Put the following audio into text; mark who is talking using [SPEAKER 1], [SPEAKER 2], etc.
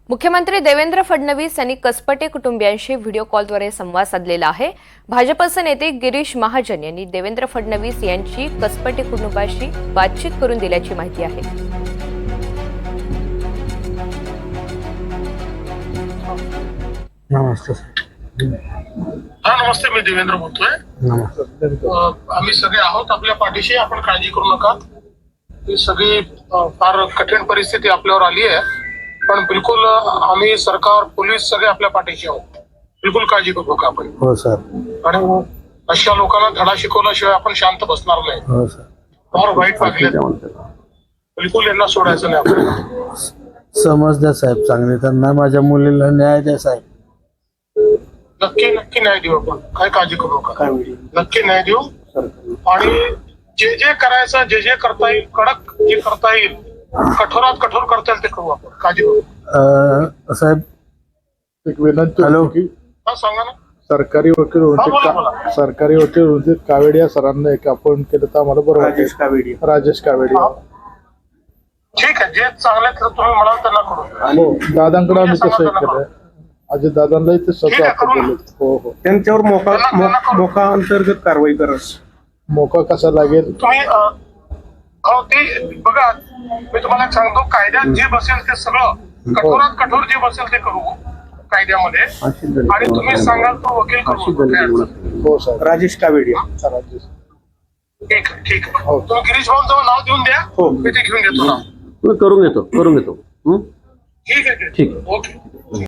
[SPEAKER 1] मुख्यमंत्री देवेंद्र फडणवीस यांनी कसपटे कुटुंबियांशी व्हिडिओ कॉलद्वारे संवाद साधलेला आहे। भाजपचे नेते गिरीश महाजन यांनी देवेंद्र फडणवीस यांची कसपटे कुटुंबाशी बातचीत करून दिल्याची माहिती आहे।
[SPEAKER 2] नमस्ते।
[SPEAKER 3] नमस्ते, मी देवेंद्र बोलतोय।
[SPEAKER 2] नमस्ते।
[SPEAKER 3] आम्ही सगळे आहोत आपल्या पाठीशी, आपण काळजी करू नका। ही सगळी फार कठीण परिस्थिती आपल्यावर आली आहे, पण बिलकुल आम्ही सरकार, पोलीस सगळे आपल्या पाठीशी आहोत। बिलकुल काळजी करू नका आपण।
[SPEAKER 2] हो सर।
[SPEAKER 3] आणि अशा लोकांना धडा शिकवल्याशिवाय आपण शांत बसणार नाही।
[SPEAKER 2] हो सर।
[SPEAKER 3] फार वाईट वागले, बिलकुल यांना सोडायचं नाही आपल्याला।
[SPEAKER 2] समज द्या साहेब, चांगले त्यांना, माझ्या मुलीला न्याय द्या साहेब।
[SPEAKER 3] नक्की न्याय देऊ आपण, काय काळजी करू नका। नक्की न्याय देऊ। आणि जे जे करायचं, जे करता येईल, कडक जे करता येईल, कठोरात कठोर करता येईल ते करू आपण, काळजी करू।
[SPEAKER 2] साहेब
[SPEAKER 4] एक विनंती
[SPEAKER 2] हॅलो
[SPEAKER 4] की
[SPEAKER 3] हा, सांगा ना।
[SPEAKER 4] सरकारी वकील रणजित कावेडी या सरांना एक आपण केलं तर आम्हाला बरं वाटेल। राजेश कावेडी।
[SPEAKER 3] ठीक आहे, जे चांगले तुम्ही म्हणाल त्यांना करू।
[SPEAKER 4] हो, दादांकडे आम्ही तसं एक केलंय। अजय दादांनाही ते सगळं आपण बोललो। हो हो,
[SPEAKER 5] त्यांच्यावर मोका अंतर्गत कारवाई करा।
[SPEAKER 4] मोका कसा लागेल
[SPEAKER 3] तुम्ही हो ते बघा, मी तुम्हाला एक सांगतो, कायद्यात जे बसेल ते सगळं कठोरात कठोर जे बसेल ते करू कायद्यामध्ये। आणि तुम्ही सांगाल तो वकील करू।
[SPEAKER 4] हो सर।
[SPEAKER 5] राजेश कावेडी।
[SPEAKER 4] राजेश,
[SPEAKER 3] ठीक आहे। तुम्ही गिरीश भाऊंचं नाव देऊन द्या, मी ते घेऊन घेतो नाव।
[SPEAKER 6] करून घेतो।
[SPEAKER 3] ठीक आहे, ओके।